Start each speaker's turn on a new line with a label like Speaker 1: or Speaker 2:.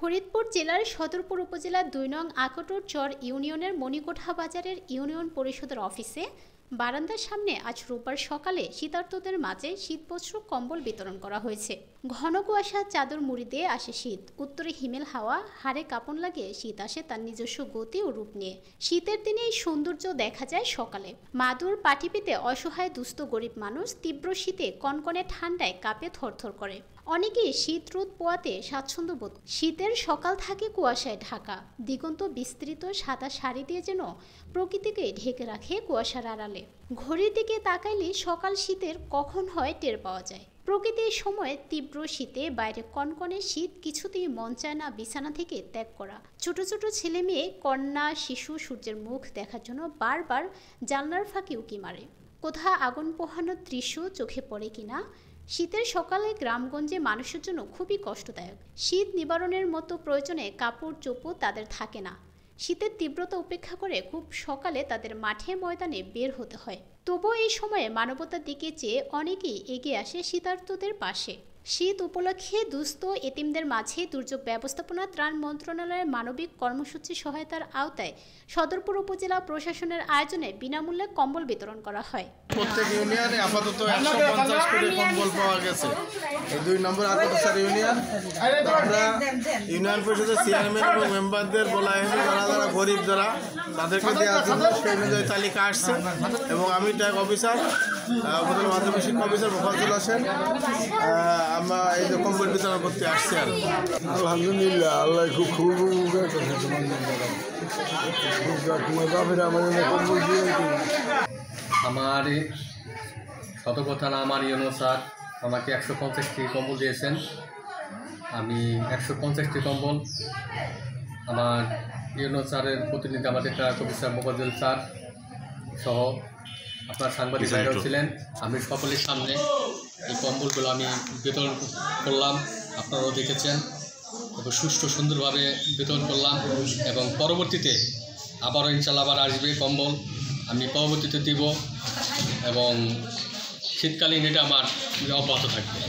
Speaker 1: ফরিদপুর জেলার সদরপুর উপজেলার ২ নং আকটর চর ইউনিয়নের মণিকোঠা বাজারের ইউনিয়ন পরিষদের অফিসে বারান্দার সামনে আজ রোববার সকালে শীতার্তদের মাঝে শীতবস্ত্র কম্বল বিতরণ করা হয়েছে। ঘন কুয়াশা চাদর মুড়ি দিয়ে আসে শীত, উত্তরে হিমেল হাওয়া, হাড়ে কাঁপন লাগিয়ে শীত আসে তার নিজস্ব গতি ও রূপ নিয়ে। শীতের দিনে এই সৌন্দর্য দেখা যায় সকালে। মাদুর পাটি পেতে অসহায় দুস্থ গরিব মানুষ তীব্র শীতে কনকনে ঠান্ডায় কাঁপে থরথর করে। অনেকেই শীত রোদ পোয়াতে স্বাচ্ছন্দ্য বোধ। শীতের সকাল থাকে কুয়াশায় ঢাকা, দিগন্ত বিস্তৃত সাদা শাড়ি দিয়ে যেন প্রকৃতিকে ঢেকে রাখে কুয়াশার আড়ালে। ঘড়ির দিকে তাকাইলে সকাল শীতের কখন হয় টের পাওয়া যায়। প্রকৃতির সময় তীব্র শীতে বাইরে কনকনে শীত কিছুতেই মন চায় না বিছানা থেকে ত্যাগ করা। ছোট ছোট ছেলে মেয়ে, কন্যা, শিশু সূর্যের মুখ দেখার জন্য বারবার জানলার ফাঁকে উঁকি মারে। কোথাও আগুন পোহানোর দৃশ্য চোখে পড়ে কিনা। শীতের সকালে গ্রামগঞ্জে মানুষের জন্য খুবই কষ্টদায়ক। শীত নিবারণের মতো প্রয়োজনে কাপড় চোপড় তাদের থাকে না। শীতের তীব্রতা উপেক্ষা করে খুব সকালে তাদের মাঠে ময়দানে বের হতে হয়। তবুও এই সময়ে মানবতার দিকে চেয়ে অনেকেই এগিয়ে আসে শীতার্তদের পাশে। শীত উপলক্ষে দুস্থ এতিমদের মাঝে দুর্যোগ ব্যবস্থাপনা ত্রাণ মন্ত্রণালয়ের মানবিক কর্মসূচি সহায়তার আওতায় সদরপুর উপজেলা প্রশাসনের আয়োজনে বিনামূল্যে কম্বল বিতরণ করা হয়।
Speaker 2: প্রত্যেক ইউনিয়নে আপাতত 150 কোটি কম্বল পাওয়া গেছে। এই 2 নম্বর আকটর ইউনিয়ন, আমরা ইউনিয়ন পরিষদের চেয়ারম্যান এবং মেম্বারদের বলা হয়েছে যারা গরিব যারা তাদেরকে দেওয়ার জন্য সেই অনুযায়ী তালিকা আসছে এবং আমি ট্যাগ অফিসার উপজেলা মাধ্যমিক শিক্ষা অফিসার মোফাজ্জল হোসেন আমরা এই যে কম্বল বিতরণ করতে আসছি। আর
Speaker 3: আলহামদুলিল্লাহ, আল্লাহ খুব
Speaker 4: আমার শতকথা থানা আমার ইউনো স্যার আমাকে 150টি কম্বল দিয়েছেন। আমি 150টি কম্বল আমার ইউনো স্যারের প্রতিনিধি আমাদের ট্রাক অফিসার মোফাজ্জল স্যার সহ আপনার সাংবাদিক ভাইরাও ছিলেন। আমি সকলের সামনে এই কম্বলগুলো আমি বিতরণ করলাম, আপনারাও দেখেছেন এবং সুষ্ঠু সুন্দরভাবে বিতরণ করলাম এবং পরবর্তীতে আবারও ইনশাল্লাহ আবার আসবে কম্বল, আমি পরবর্তীতে দিব এবং শীতকালীন এটা আমার অব্যাহত থাকবে।